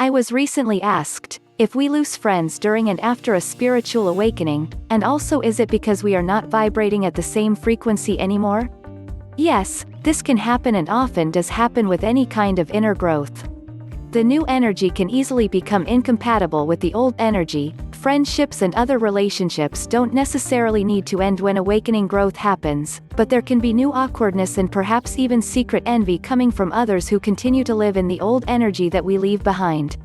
I was recently asked if we lose friends during and after a spiritual awakening, and also is it because we are not vibrating at the same frequency anymore? Yes, this can happen and often does happen with any kind of inner growth. The new energy can easily become incompatible with the old energy. Friendships and other relationships don't necessarily need to end when awakening growth happens, but there can be new awkwardness and perhaps even secret envy coming from others who continue to live in the old energy that we leave behind.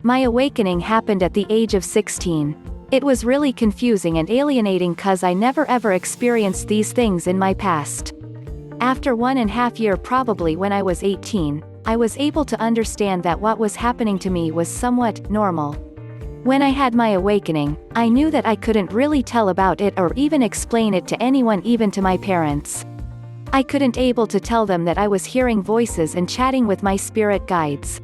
My awakening happened at the age of 16. It was really confusing and alienating cause I never ever experienced these things in my past. After 1.5 years, probably when I was 18, I was able to understand that what was happening to me was somewhat normal. When I had my awakening, I knew that I couldn't really tell about it or even explain it to anyone, even to my parents. I couldn't able to tell them that I was hearing voices and chatting with my spirit guides.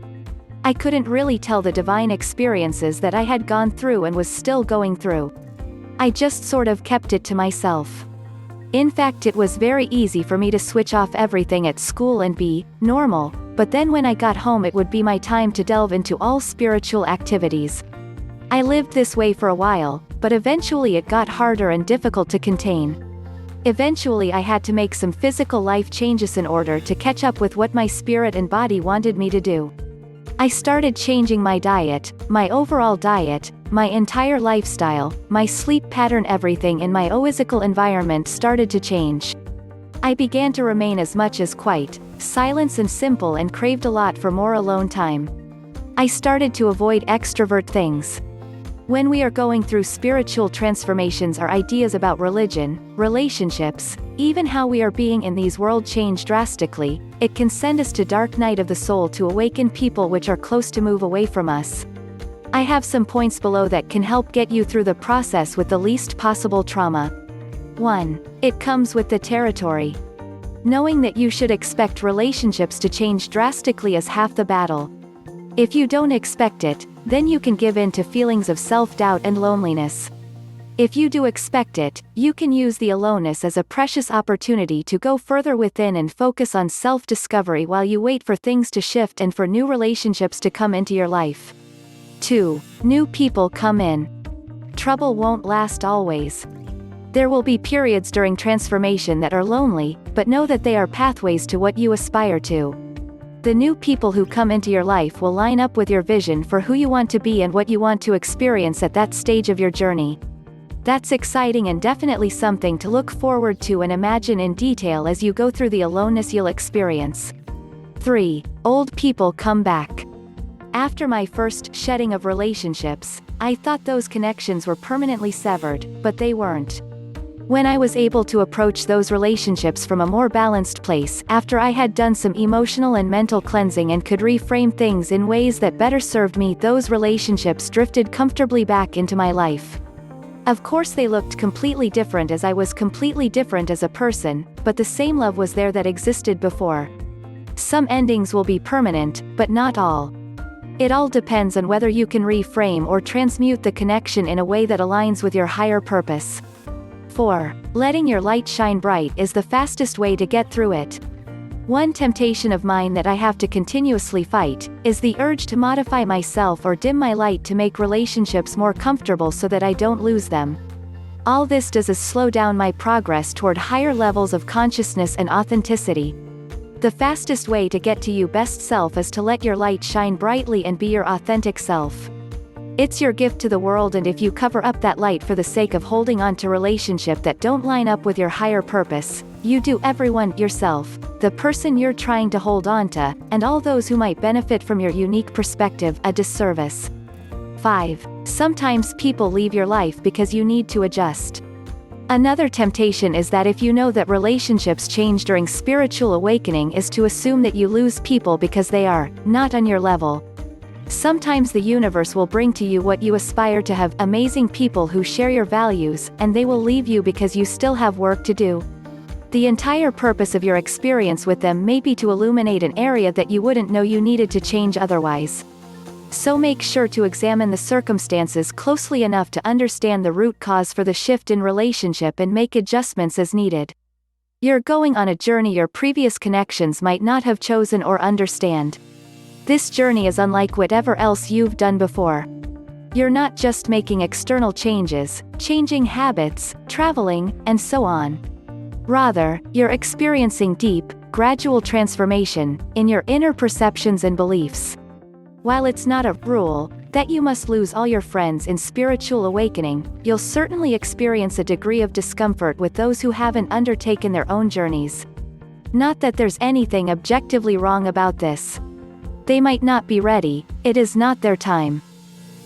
I couldn't really tell the divine experiences that I had gone through and was still going through. I just sort of kept it to myself. In fact, it was very easy for me to switch off everything at school and be normal, but then when I got home it would be my time to delve into all spiritual activities. I lived this way for a while, but eventually it got harder and difficult to contain. Eventually I had to make some physical life changes in order to catch up with what my spirit and body wanted me to do. I started changing my diet, my overall diet, my entire lifestyle, my sleep pattern, everything in my physical environment started to change. I began to remain as much as quiet, silence and simple, and craved a lot for more alone time. I started to avoid extrovert things. When we are going through spiritual transformations, our ideas about religion, relationships, even how we are being in these world change drastically. It can send us to dark night of the soul to awaken people which are close to move away from us. I have some points below that can help get you through the process with the least possible trauma. 1. It comes with the territory. Knowing that you should expect relationships to change drastically is half the battle. If you don't expect it, then you can give in to feelings of self-doubt and loneliness. If you do expect it, you can use the aloneness as a precious opportunity to go further within and focus on self-discovery while you wait for things to shift and for new relationships to come into your life. 2. New people come in. Trouble won't last always. There will be periods during transformation that are lonely, but know that they are pathways to what you aspire to. The new people who come into your life will line up with your vision for who you want to be and what you want to experience at that stage of your journey. That's exciting and definitely something to look forward to and imagine in detail as you go through the aloneness you'll experience. 3. Old people come back. After my first shedding of relationships, I thought those connections were permanently severed, but they weren't. When I was able to approach those relationships from a more balanced place, after I had done some emotional and mental cleansing and could reframe things in ways that better served me, those relationships drifted comfortably back into my life. Of course they looked completely different as I was completely different as a person, but the same love was there that existed before. Some endings will be permanent, but not all. It all depends on whether you can reframe or transmute the connection in a way that aligns with your higher purpose. 4. Letting your light shine bright is the fastest way to get through it. One temptation of mine that I have to continuously fight is the urge to modify myself or dim my light to make relationships more comfortable so that I don't lose them. All this does is slow down my progress toward higher levels of consciousness and authenticity. The fastest way to get to your best self is to let your light shine brightly and be your authentic self. It's your gift to the world, and if you cover up that light for the sake of holding on to relationships that don't line up with your higher purpose, you do everyone, yourself, the person you're trying to hold on to, and all those who might benefit from your unique perspective, a disservice. 5. Sometimes people leave your life because you need to adjust. Another temptation is that if you know that relationships change during spiritual awakening is to assume that you lose people because they are not on your level. Sometimes the universe will bring to you what you aspire to have, amazing people who share your values, and they will leave you because you still have work to do. The entire purpose of your experience with them may be to illuminate an area that you wouldn't know you needed to change otherwise. So make sure to examine the circumstances closely enough to understand the root cause for the shift in relationship and make adjustments as needed. You're going on a journey your previous connections might not have chosen or understand. This journey is unlike whatever else you've done before. You're not just making external changes, changing habits, traveling, and so on. Rather, you're experiencing deep, gradual transformation in your inner perceptions and beliefs. While it's not a rule that you must lose all your friends in spiritual awakening, you'll certainly experience a degree of discomfort with those who haven't undertaken their own journeys. Not that there's anything objectively wrong about this. They might not be ready, it is not their time.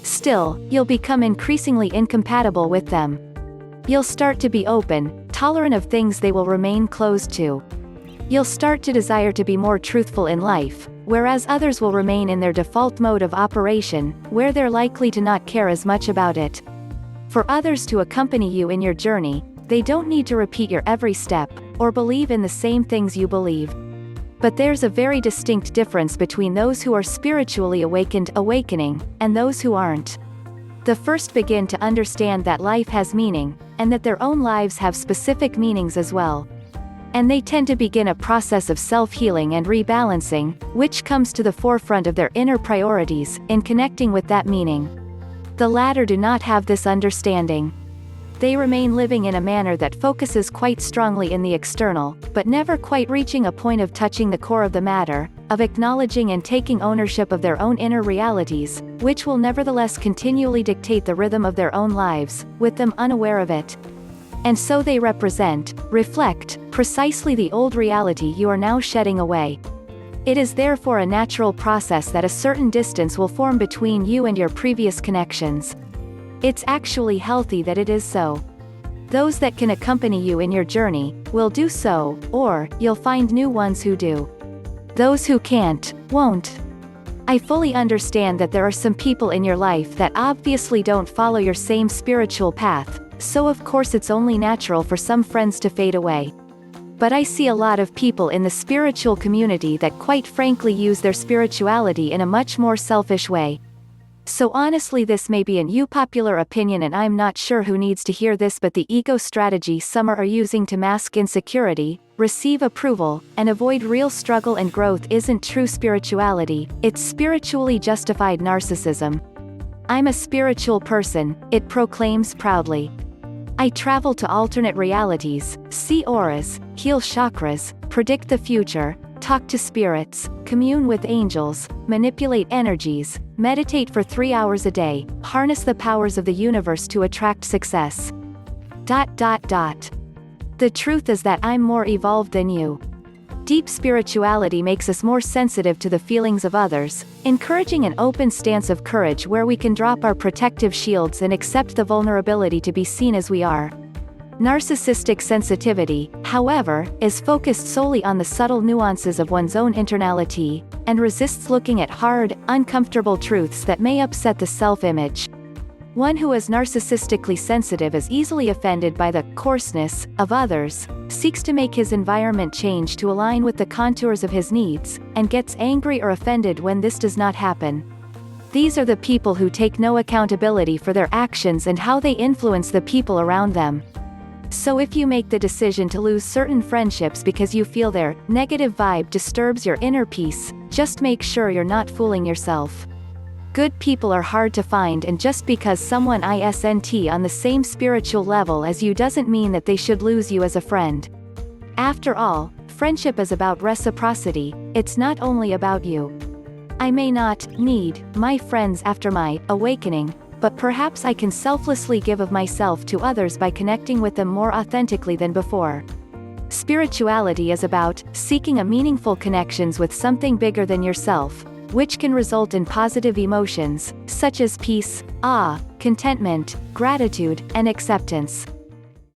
Still, you'll become increasingly incompatible with them. You'll start to be open, tolerant of things they will remain closed to. You'll start to desire to be more truthful in life, whereas others will remain in their default mode of operation, where they're likely to not care as much about it. For others to accompany you in your journey, they don't need to repeat your every step, or believe in the same things you believe. But there's a very distinct difference between those who are spiritually awakening, and those who aren't. The first begin to understand that life has meaning, and that their own lives have specific meanings as well. And they tend to begin a process of self-healing and rebalancing, which comes to the forefront of their inner priorities, in connecting with that meaning. The latter do not have this understanding. They remain living in a manner that focuses quite strongly in the external, but never quite reaching a point of touching the core of the matter, of acknowledging and taking ownership of their own inner realities, which will nevertheless continually dictate the rhythm of their own lives, with them unaware of it. And so they reflect, precisely the old reality you are now shedding away. It is therefore a natural process that a certain distance will form between you and your previous connections. It's actually healthy that it is so. Those that can accompany you in your journey, will do so, or, you'll find new ones who do. Those who can't, won't. I fully understand that there are some people in your life that obviously don't follow your same spiritual path, so of course it's only natural for some friends to fade away. But I see a lot of people in the spiritual community that quite frankly use their spirituality in a much more selfish way. So honestly, this may be an unpopular opinion and I'm not sure who needs to hear this, but the ego strategy some are using to mask insecurity, receive approval, and avoid real struggle and growth isn't true spirituality, it's spiritually justified narcissism. I'm a spiritual person, it proclaims proudly. I travel to alternate realities, see auras, heal chakras, predict the future, talk to spirits, commune with angels, manipulate energies, meditate for 3 hours a day, harness the powers of the universe to attract success. The truth is that I'm more evolved than you. Deep spirituality makes us more sensitive to the feelings of others, encouraging an open stance of courage where we can drop our protective shields and accept the vulnerability to be seen as we are. Narcissistic sensitivity, however, is focused solely on the subtle nuances of one's own internality, and resists looking at hard, uncomfortable truths that may upset the self-image. One who is narcissistically sensitive is easily offended by the coarseness of others, seeks to make his environment change to align with the contours of his needs, and gets angry or offended when this does not happen. These are the people who take no accountability for their actions and how they influence the people around them. So if you make the decision to lose certain friendships because you feel their negative vibe disturbs your inner peace, just make sure you're not fooling yourself. Good people are hard to find, and just because someone isn't on the same spiritual level as you doesn't mean that they should lose you as a friend. After all, friendship is about reciprocity, it's not only about you. I may not need my friends after my awakening, but perhaps I can selflessly give of myself to others by connecting with them more authentically than before. Spirituality is about seeking a meaningful connections with something bigger than yourself, which can result in positive emotions, such as peace, awe, contentment, gratitude, and acceptance.